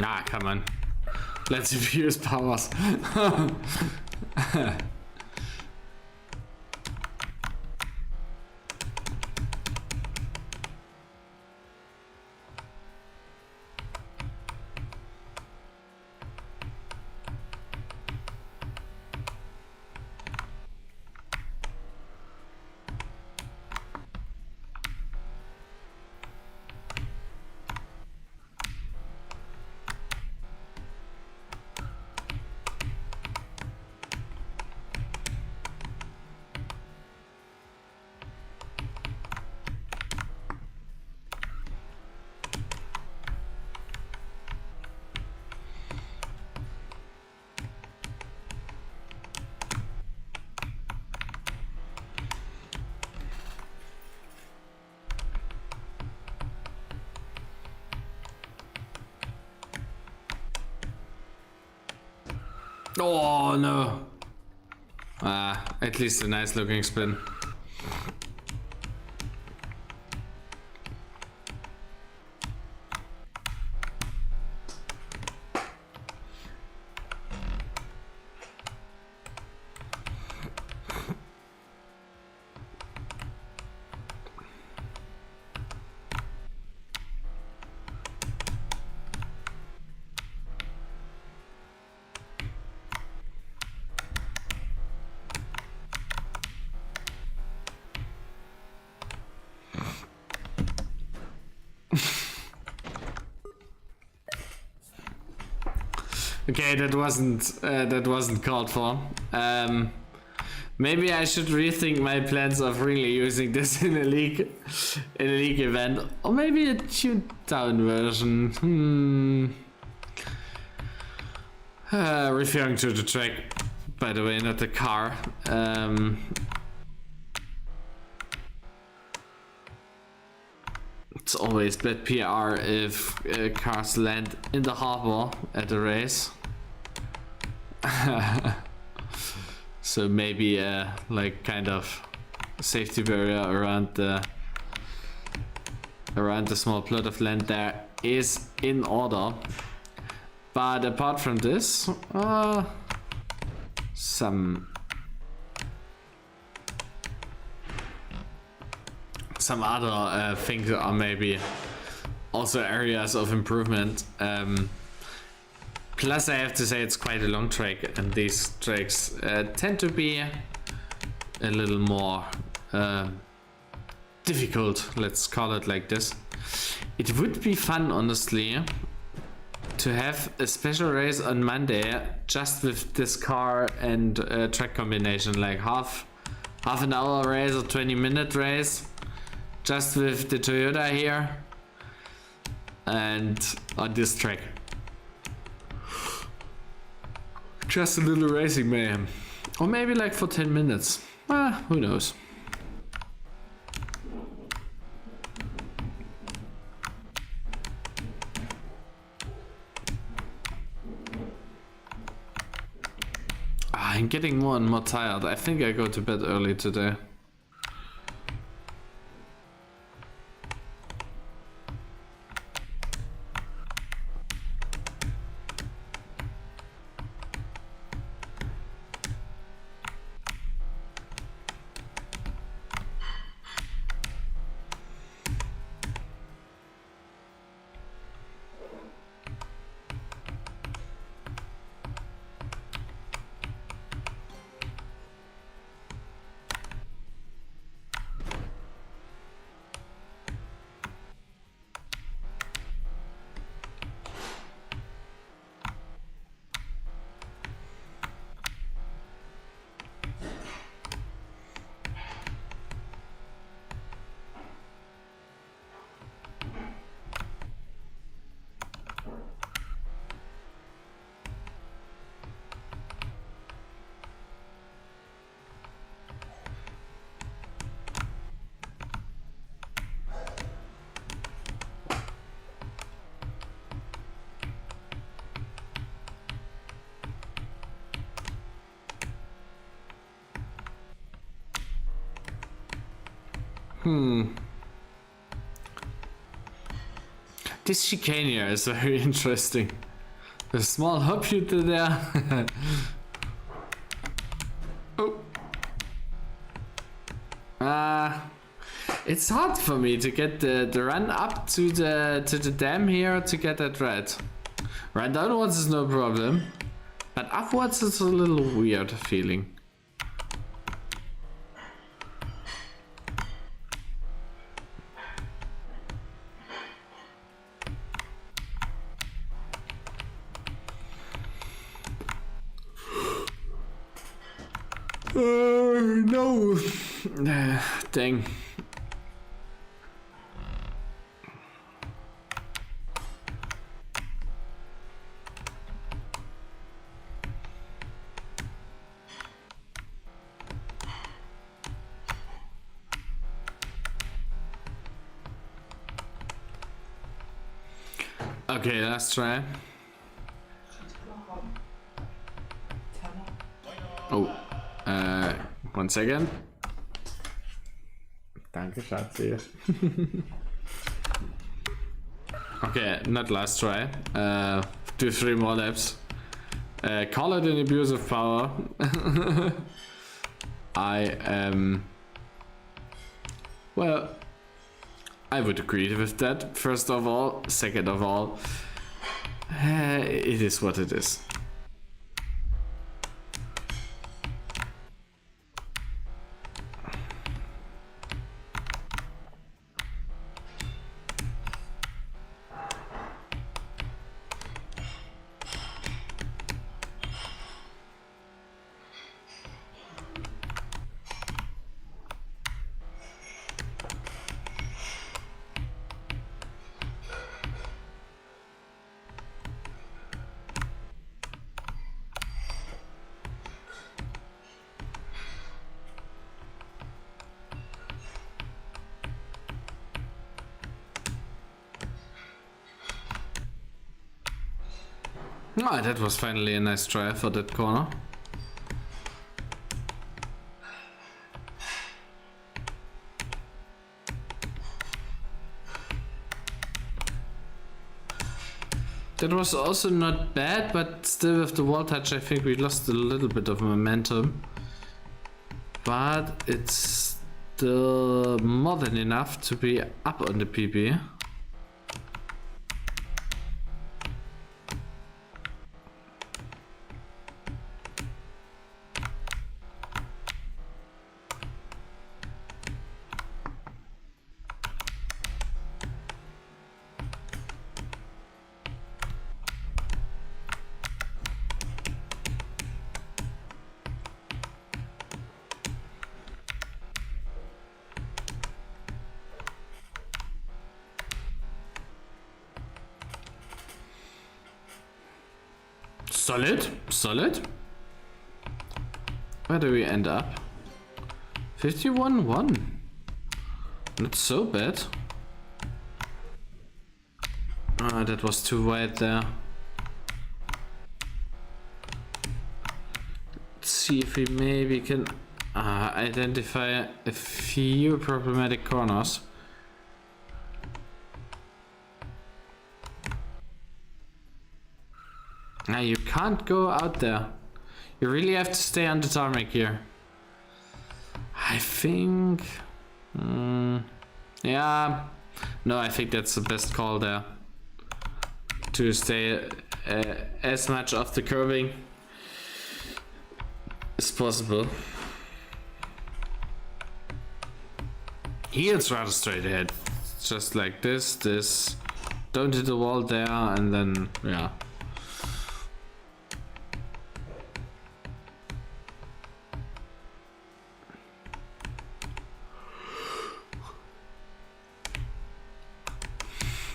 Ah, come on. Let's abuse powers. Oh no. At least a nice looking spin. Okay, that wasn't called for. Maybe I should rethink my plans of really using this in a league event, or maybe a tuned down version. Referring to the track, by the way, not the car. It's always bad PR if cars land in the harbor at a race. So maybe like kind of safety barrier around the small plot of land there is in order. But apart from this, some other things are maybe also areas of improvement. Plus I have to say it's quite a long track, and these tracks tend to be a little more difficult, let's call it like this. It would be fun, honestly, to have a special race on Monday just with this car and track combination, like half an hour race or 20-minute race just with the Toyota here and on this track. Just a little racing mayhem. Or maybe like for 10 minutes. Who knows. I'm getting more and more tired. I think I go to bed early today. This chicane here is very interesting. The small hop shooter there. Oh. It's hard for me to get the run up to the dam here to get that red. Right downwards is no problem, but upwards is a little weird feeling. No. Dang. Okay, let's try. Oh, 1 second. Danke, Schatzi. Okay, not last try. Do 3 more laps. Call it an abuse of power. Well, I would agree with that, first of all. Second of all, it is what it is. Ah, that was finally a nice try for that corner. That was also not bad, but still with the wall touch I think we lost a little bit of momentum. But it's still more than enough to be up on the PB. Solid, solid. Where do we end up? 51-1. Not so bad. Ah, that was too wide there. Let's see if we maybe can identify a few problematic corners. Now you can't go out there. You really have to stay on the tarmac here. I think... yeah. No, I think that's the best call there. To stay as much off the curving as possible. Here it's rather straight ahead. Just like this, this. Don't hit the wall there, and then, yeah.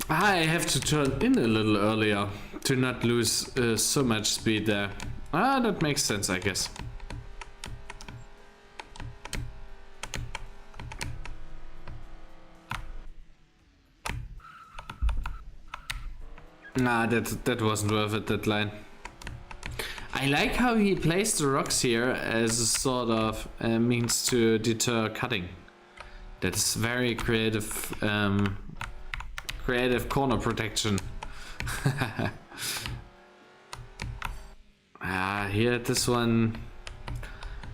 I have to turn in a little earlier to not lose so much speed there. Ah, that makes sense, I guess. Nah, that wasn't worth it, that line. I like how he placed the rocks here as a sort of means to deter cutting. That's very creative, creative corner protection. Here, this one,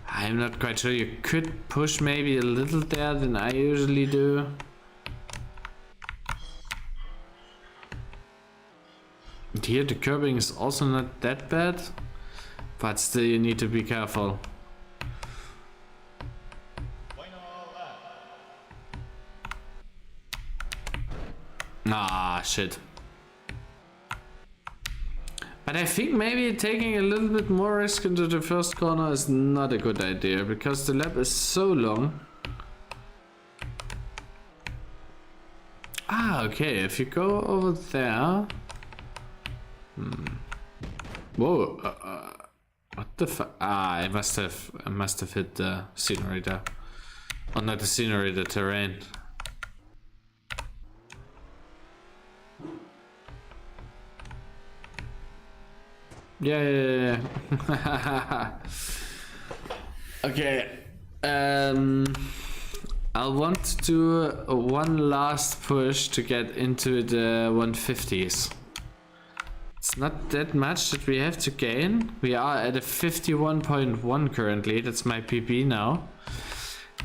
I'm not quite sure. You could push maybe a little there than I usually do. And here the curbing is also not that bad, but still you need to be careful. Ah, shit. But I think maybe taking a little bit more risk into the first corner is not a good idea, because the lap is so long. Ah, okay, if you go over there... Whoa, what the fuck? Ah, I must have hit the scenery there. Oh, not the scenery, the terrain. Yeah. Okay. I'll want to do one last push to get into the 150s. It's not that much that we have to gain. We are at a 51.1 currently. That's my PB now.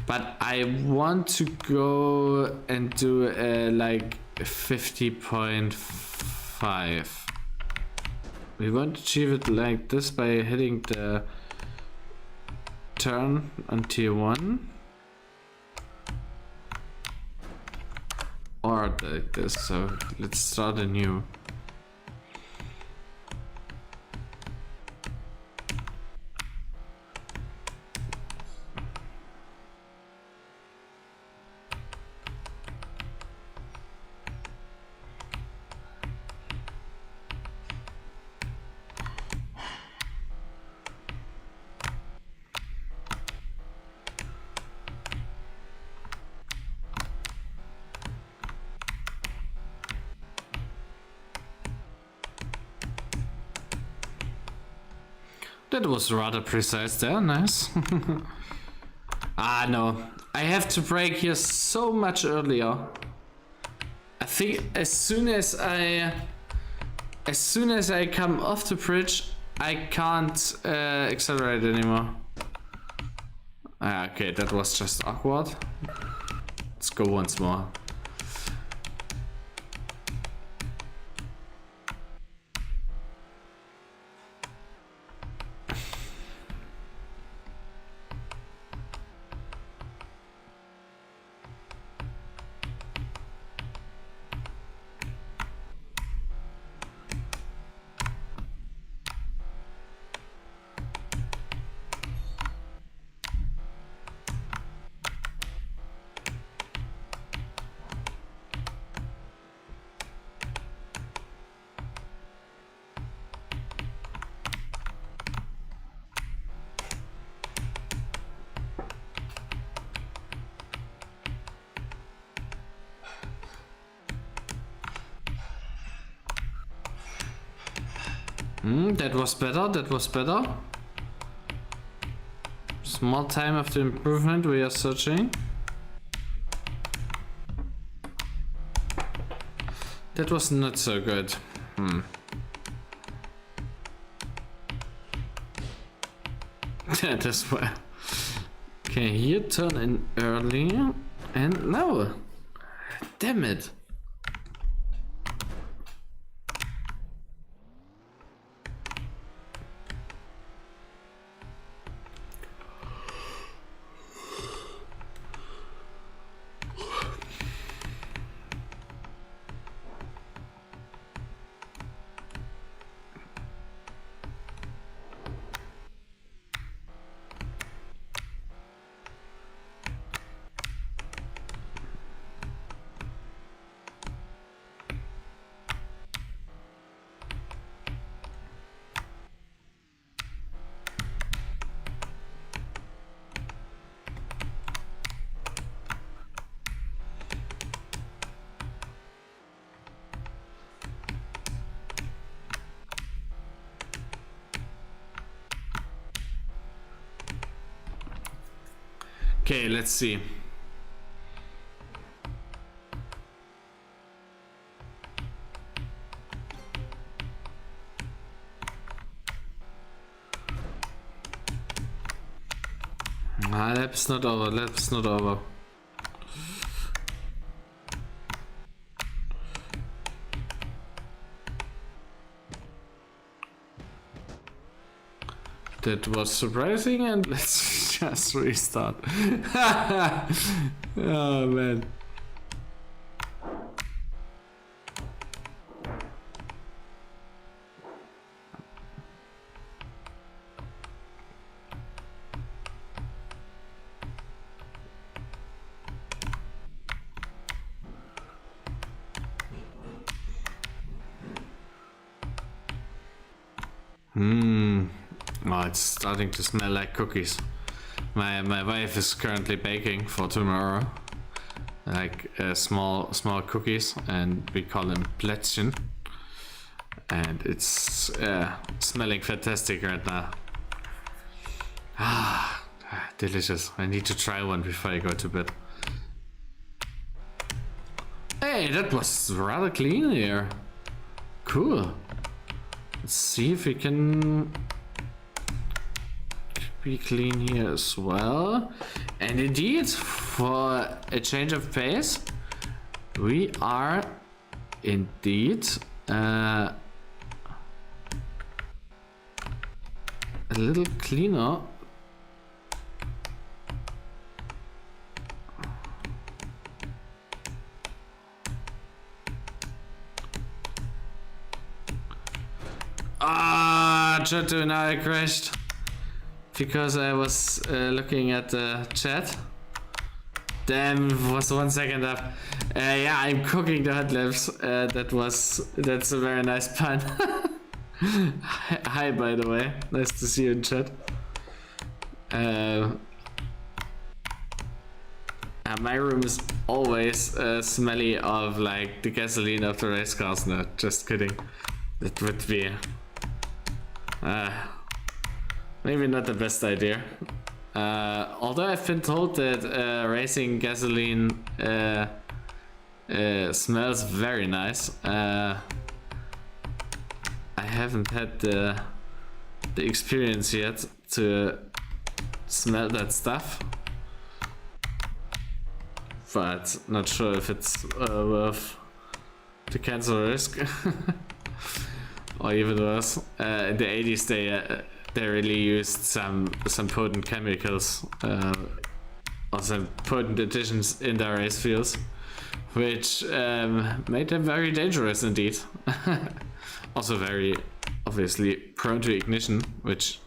But I want to go and do like 50.5. We won't achieve it like this by hitting the turn on tier 1. Or like this, so let's start anew. That was rather precise there, nice. Ah, no. I have to brake here so much earlier. I think as soon as I come off the bridge, I can't accelerate anymore. Ah, okay, that was just awkward. Let's go once more. That was better, that was better. Small time of the improvement we are searching. That was not so good. That as well. Okay, here turn in early. And no. Damn it. Okay, let's see. Lap's not over, lap's not over. That was surprising, and let's just restart. Oh man. Oh, it's starting to smell like cookies. My wife is currently baking for tomorrow, like small cookies, and we call them Plätzchen. And it's smelling fantastic right now. Ah, delicious. I need to try one before I go to bed. Hey, that was rather clean here. Cool. Let's see if we can be clean here as well. And indeed, for a change of pace, we are indeed a little cleaner. GrT, now I crashed because I was looking at the chat. Damn, it was 1 second up. Yeah, I'm cooking the hot laps. That's a very nice pun. Hi, by the way. Nice to see you in chat. My room is always smelly of like the gasoline of the race cars. No, just kidding. That would be maybe not the best idea. Although I've been told that racing gasoline smells very nice. I haven't had the experience yet to smell that stuff, but not sure if it's worth the cancer risk. Or even worse, in the 80s they really used some potent chemicals or some potent additions in their race fuels, which made them very dangerous indeed. Also very obviously prone to ignition, which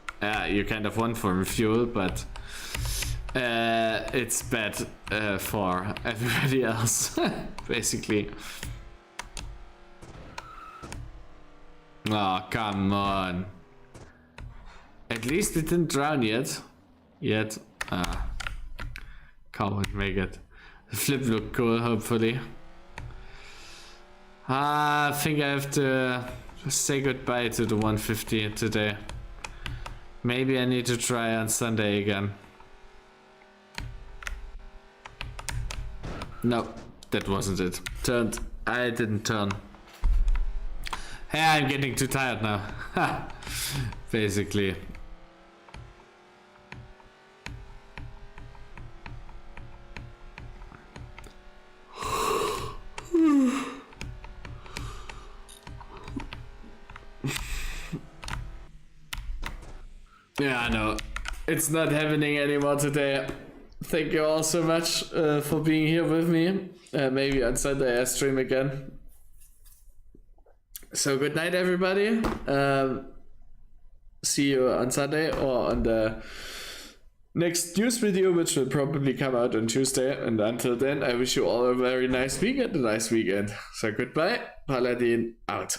you kind of want from fuel, but it's bad for everybody else, basically. Oh, come on. At least it didn't drown yet. Can't make it. The flip looked cool, hopefully. I think I have to say goodbye to the 150 today. Maybe I need to try on Sunday again. No, that wasn't it. I didn't turn. Hey, I'm getting too tired now. Basically. Yeah, no, it's not happening anymore today. Thank you all so much for being here with me. Maybe on Sunday I stream again. So good night, everybody. See you on Sunday or on the next news video, which will probably come out on Tuesday. And until then, I wish you all a very nice weekend, So goodbye. Paladin out.